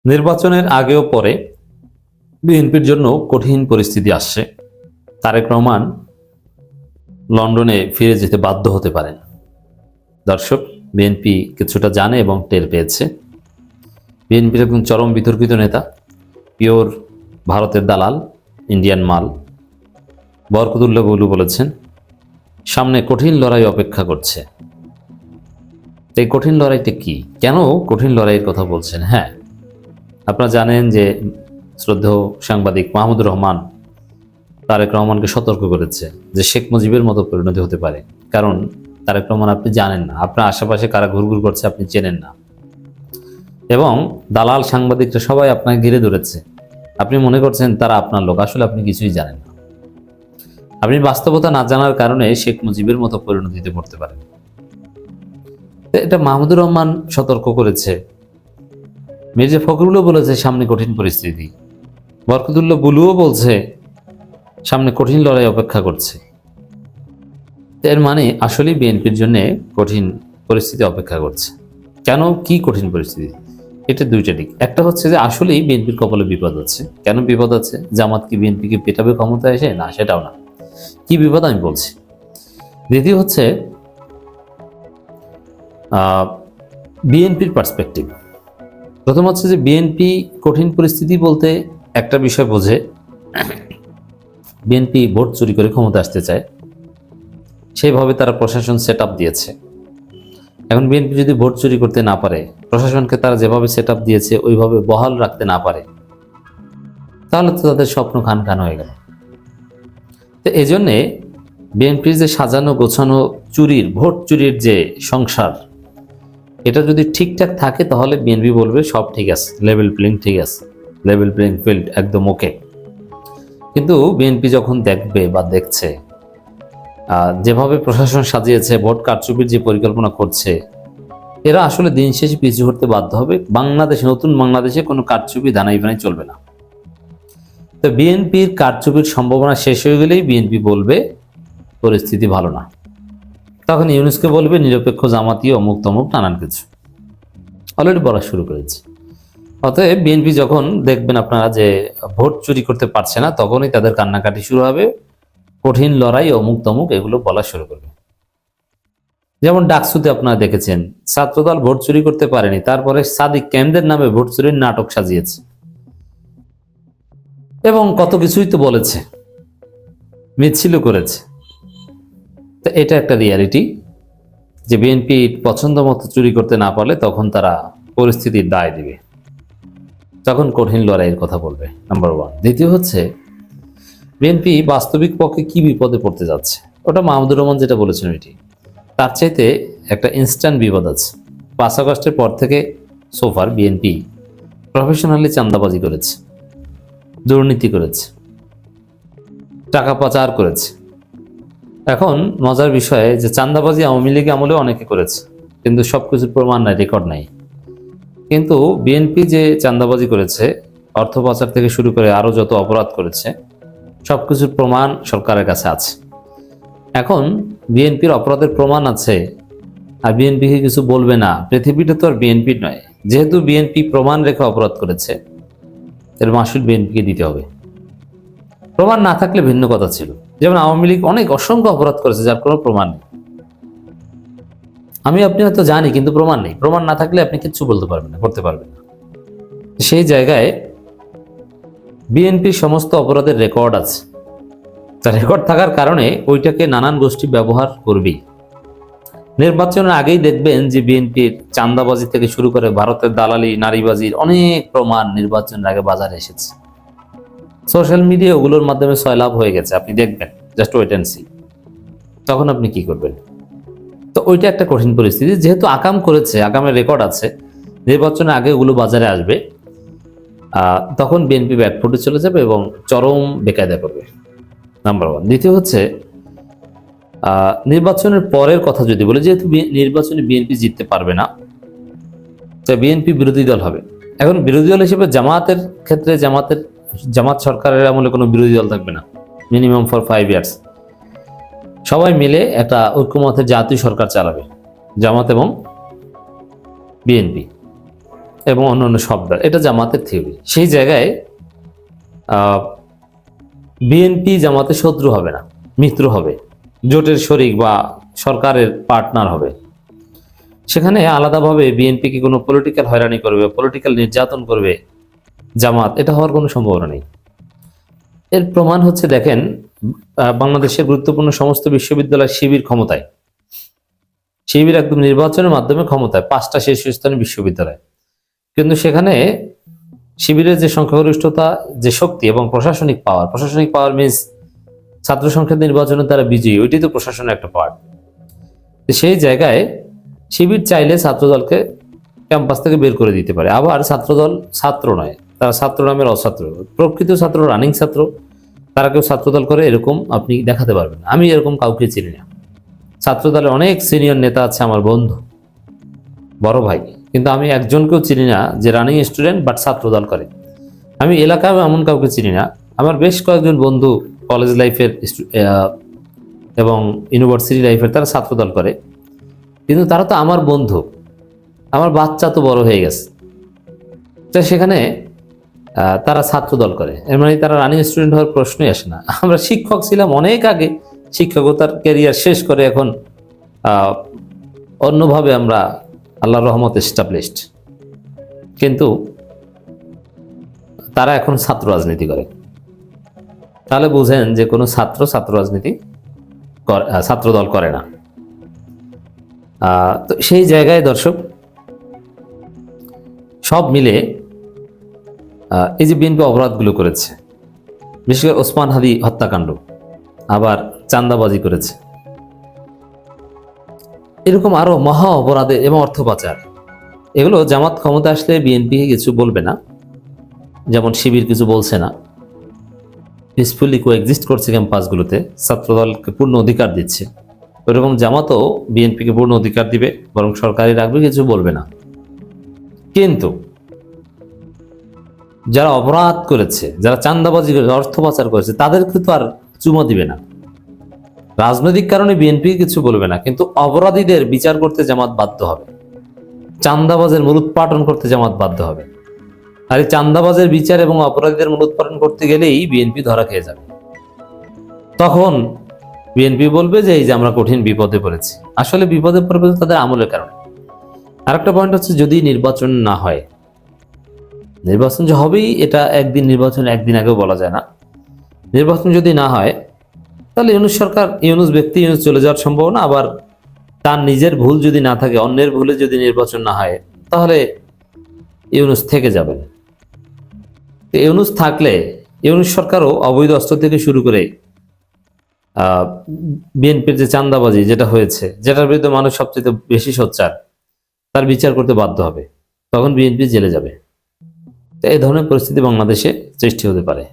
নির্বাচনের আগে ও পরে বিএনপির জন্য কঠিন পরিস্থিতি আসছে। তারেক রহমান লন্ডনে ফিরে যেতে বাধ্য হতে পারেন। দর্শক, বিএনপি কিছুটা জানে এবং টের পেয়েছে। বিএনপির একজন চরম বিতর্কিত নেতা, পিওর ভারতের দালাল, ইন্ডিয়ান মাল বরকতুল্লাহ বুলু বলেছেন, সামনে কঠিন লড়াই অপেক্ষা করছে। এই কঠিন লড়াইটা কি? কেন কঠিন লড়াইয়ের কথা বলছেন? হ্যাঁ, আপনারা জানেন যে শ্রদ্ধেয় সাংবাদিক মাহমুদুর রহমান তারেক রহমানকে সতর্ক করেছে যে শেখ মুজিবের মতো পরিণতি হতে পারে। কারণ তারেক রহমান আপনি জানেন না, আপনার আশেপাশে কারা ঘুরঘুর করছে আপনি চেনেন না, এবং দালাল সাংবাদিকরা সবাই আপনাকে ঘিরে ধরেছে। আপনি মনে করছেন তারা আপনার লোক, আসলে আপনি কিছুই জানেন না। আপনি বাস্তবতা না জানার কারণে শেখ মুজিবের মতো পরিণতিতে পড়তে পারেন। এটা মাহমুদুর রহমান সতর্ক করেছে। মির্জা ফখরুলও বলেছে সামনে কঠিন পরিস্থিতি। বরকতুল্লাহ বুলুও বলছে সামনে কঠিন লড়াই অপেক্ষা করছে। এর মানে আসলেই বিএনপির জন্য কঠিন পরিস্থিতি অপেক্ষা করছে। কেন, কি কঠিন পরিস্থিতি? এটা দুইটা দিক। একটা হচ্ছে যে আসলেই বিএনপির কপালে বিপদ আছে। কেন বিপদ আছে? জামাত কি বিএনপিকে পেটাবে ক্ষমতায় এসে? না, সেটাও না। কি বিপদ আমি বলছি। দ্বিতীয় হচ্ছে বিএনপির পার্সপেক্টিভ। প্রথম হচ্ছে যে বিএনপি কঠিন পরিস্থিতি বলতে একটা বিষয় বোঝে, বিএনপি ভোট চুরি করে ক্ষমতা আসতে চায়, সেইভাবে তারা প্রশাসন সেট আপ দিয়েছে। এখন বিএনপি যদি ভোট চুরি করতে না পারে, প্রশাসনকে তারা যেভাবে সেট আপ দিয়েছে ওইভাবে বহাল রাখতে না পারে, তাহলে তো তাদের স্বপ্ন খান খান হয়ে গেল। তো এই জন্যে বিএনপির যে সাজানো গোছানো চুরির, ভোট চুরির যে সংসার, এটা যদি ঠিকঠাক থাকে তাহলে বিএনপি বলবে সব ঠিক আছে, লেভেল প্লেইং ঠিক আছে, লেভেল প্লেইং ফিল্ড একদম ওকে। কিন্তু বিএনপি যখন দেখবে বা দেখছে যেভাবে প্রশাসন সাজিয়েছে, ভোট কারচুপির যে পরিকল্পনা করছে, এরা আসলে দিন শেষে পিছু হতে বাধ্য হবে। বাংলাদেশে, নতুন বাংলাদেশে কোনো কারচুপি দানাই বানাই চলবে না। তো বিএনপির কারচুপির সম্ভাবনা শেষ হয়ে গেলেই বিএনপি বলবে পরিস্থিতি ভালো না। তখন ইউনূসকে বলবে নিরপেক্ষ জামাতীয় অমুক তমুক নানান কিছু অলরেডি বলা শুরু করেছে। অতএব বিএনপি যখন দেখবেন আপনারা যে ভোট চুরি করতে পারছে না, তখনই তাদের কান্নাকাটি শুরু হবে, কঠিন লড়াই অমুক তমুক এগুলো বলা শুরু করবে। যেমন ডাকসুতে আপনারা দেখেছেন ছাত্রদল ভোট চুরি করতে পারেনি, তারপরে সাদিক কেন্দ্রের নামে ভোট চুরির নাটক সাজিয়েছে এবং কত কিছুই তো বলেছে, মিছিলও করেছে। তো এটা একটা রিয়ালিটি যে বিএনপি পছন্দ মতো চুরি করতে না পারলে তখন তারা পরিস্থিতির দায় দিবে, তখন কঠিন লড়াইয়ের কথা বলবে, নাম্বার ওয়ান। দ্বিতীয় হচ্ছে বিএনপি বাস্তবিক পক্ষে কি বিপদে পড়তে যাচ্ছে, ওটা মাহমুদুর রহমান যেটা বলেছেন এটি, তার চাইতে একটা ইনস্ট্যান্ট বিপদ আছে। 5 আগস্টের পর থেকে সোফার বিএনপি প্রফেশনালি চাঁদাবাজি করেছে, দুর্নীতি করেছে, টাকা পাচার করেছে। এখন মজার বিষয় যে চাঁদাবাজি আওয়ামী লীগ আমলে অনেকে করেছে, কিন্তু সবকিছুর প্রমাণ নাই, রেকর্ড নাই। কিন্তু বিএনপি যে চাঁদাবাজি করেছে, অর্থ পাচার থেকে শুরু করে আরো যত অপরাধ করেছে, সবকিছুর প্রমাণ সরকারের কাছে আছে। এখন বিএনপির অপরাধের প্রমাণ আছে আর বিএনপিকে কিছু বলবে না, পৃথিবীটা তো আর বিএনপির নয়। যেহেতু বিএনপি প্রমাণ রেখে অপরাধ করেছে, এর মাসুল বিএনপিকে দিতে হবে। প্রমাণ না থাকলে ভিন্ন কথা ছিল। যেমন আওয়ামী লীগ অনেক অসংখ্য অপরাধ করেছে যার কোনো প্রমাণ নেই। আমি আপনি হয়তো জানি, কিন্তু প্রমাণ নেই। প্রমাণ না থাকলে আপনি কিচ্ছু বলতে পারবেন না, করতে পারবেন না। সেই জায়গায় বিএনপির সমস্ত অপরাধের রেকর্ড আছে। তার রেকর্ড থাকার কারণে ওইটাকে নানান গোষ্ঠী ব্যবহার করবেই। নির্বাচনের আগেই দেখবেন যে বিএনপির চাঁদাবাজি থেকে শুরু করে ভারতের দালালি, নারীবাজির অনেক প্রমাণ নির্বাচনের আগে বাজারে এসেছে। সোশ্যাল মিডিয়া ওগুলোর মাধ্যমে সয়লাভ হয়ে গেছে, আপনি দেখবেন, জাস্ট ওয়েট এন্ড সি। তখন আপনি কি করবেন? তো ওইটা একটা কঠিন পরিস্থিতি। যেহেতু আকাম করেছে, আকামের রেকর্ড আছে, নির্বাচনের আগে ওগুলো বাজারে আসবে, তখন বিএনপি ব্যাকফুটে চলে যাবে এবং চরম বেকায়দা করবে, নাম্বার ওয়ান। দ্বিতীয় হচ্ছে নির্বাচনের পরের কথা যদি বলি, যেহেতু নির্বাচনে বিএনপি জিততে পারবে না, তো বিএনপি বিরোধী দল হবে। এখন বিরোধী দল হিসেবে জামাতের ক্ষেত্রে জামাত সরকারের আমলে কোনো বিরোধী দল থাকবে না, মিনিমাম ফর 5 ইয়ার্স। সবাই মিলে একটা ঐক্যমতের জাতীয় সরকার চালাবে, জামাত এবং বিএনপি। এবং অন্যান্য শব্দ, এটা জামাতের থিওরি। সেই জায়গায় বিএনপি জামাতের শত্রু হবে না, মিত্র হবে, জোটের শরিক বা সরকারের পার্টনার হবে। সেখানে আলাদাভাবে বিএনপিকে কোনো পলিটিক্যাল হয়রানি করবে, পলিটিক্যাল নির্যাতন করবে জামাত, এটা হওয়ার কোনো সম্ভাবনা নেই। এর প্রমাণ হচ্ছে, দেখেন, বাংলাদেশের গুরুত্বপূর্ণ সমস্ত বিশ্ববিদ্যালয় শিবির ক্ষমতায়, শিবির একদম নির্বাচনের মাধ্যমে ক্ষমতায়, 5টা শীর্ষস্থানীয় বিশ্ববিদ্যালয়। কিন্তু সেখানে শিবিরের যে সংখ্যাগরিষ্ঠতা, যে শক্তি এবং প্রশাসনিক পাওয়ার মিনস ছাত্র সংসদ নির্বাচনে তারা বিজয়ী, ওইটি তো প্রশাসনের একটা পার্ট। সেই জায়গায় শিবির চাইলে ছাত্রদলকে ক্যাম্পাস থেকে বের করে দিতে পারে। আবার ছাত্রদল ছাত্র নয়, তারা ছাত্র নামের অছাত্র, প্রকৃত ছাত্র, রানিং ছাত্র, তারা কেউ ছাত্রদল করে এরকম আপনি দেখাতে পারবেন না। আমি এরকম কাউকে চিনি না। ছাত্রদলে অনেক সিনিয়র নেতা আছে আমার বন্ধু, বড় ভাই, কিন্তু আমি একজনকেও চিনি না যে রানিং স্টুডেন্ট বাট ছাত্রদল করে। আমি এলাকায় এমন কাউকে চিনি না। আমার বেশ কয়েকজন বন্ধু কলেজ লাইফের এবং ইউনিভার্সিটি লাইফের, তারা ছাত্রদল করে, কিন্তু তারা তো আমার বন্ধু, আমার বাচ্চা তো বড় হয়ে গেছে, তো সেখানে তারা ছাত্রদল করে, এর মানে তারা রানিং স্টুডেন্ট হওয়ার প্রশ্নই আসে না। আমরা শিক্ষক ছিলাম অনেক আগে, শিক্ষকতার ক্যারিয়ার শেষ করে এখন অন্যভাবে আমরা আল্লাহর রহমত এস্টাবলিশড, কিন্তু তারা এখন ছাত্র রাজনীতি করে। তাহলে বুঝেন যে কোনো ছাত্র রাজনীতি ছাত্রদল করে না। তো সেই জায়গায় দর্শক, সব মিলে এই যে বিএনপি অপরাধগুলো করেছে, বিশেষ করে ওসমান হাদি হত্যাকাণ্ড, আবার চাঁদাবাজি করেছে, এরকম আরো মহা অপরাধে এবং অর্থ পাচার, এগুলো জামাত ক্ষমতা আসলে বিএনপি কিছু বলবে না, যেমন শিবির কিছু বলছে না, পিসফুলি কোএক্সিস্ট করছে ক্যাম্পাসগুলোতে, ছাত্রদলকে পূর্ণ অধিকার দিচ্ছে। ওইরকম জামাতও বিএনপিকে পূর্ণ অধিকার দিবে, বরং সরকারি রাখবে, কিছু বলবে না। কিন্তু যারা অপরাধ করেছে, যারা চাঁদাবাজি করেছে, অর্থ পাচার করেছে, তাদেরকে তো আর চুমো দিবে না। রাজনৈতিক কারণে বিএনপি কিছু বলবে না, কিন্তু অপরাধীদের বিচার করতে জামাত বাধ্য হবে, চাঁদাবাজের মূলোৎপাটন করতে জামাত বাধ্য হবে। আর এই চাঁদাবাজের বিচার এবং অপরাধীদের মূলোৎপাটন করতে গেলেই বিএনপি ধরা খেয়ে যাবে। তখন বিএনপি বলবে যে এই যে আমরা কঠিন বিপদে পড়েছি। আসলে বিপদে পড়বে তাদের আমলের কারণে। আরেকটা পয়েন্ট হচ্ছে, যদি নির্বাচন না হয়, নির্বাচন যে হবেই এটা একদিন, নির্বাচন একদিন আগেও বলা যায় না। নির্বাচন যদি না হয়, তাহলে ইউনূস সরকার, ইউনূস ব্যক্তি, ইউনূস চলে যাওয়ার সম্ভাবনা। আবার তার নিজের ভুল যদি না থাকে, অন্যের ভুলে যদি নির্বাচন না হয়, তাহলে ইউনূস থেকে যাবেন। ইউনূস থাকলে ইউনূস সরকারও অবৈধ অস্ত্র থেকে শুরু করে বিএনপির যে চাঁদাবাজি যেটা হয়েছে, যেটার বিরুদ্ধে মানুষ সবচেয়ে বেশি সোচ্চার, তার বিচার করতে বাধ্য হবে। তখন বিএনপি জেলে যাবে। এই ধরনের পরিস্থিতি বাংলাদেশে সৃষ্টি হতে পারে।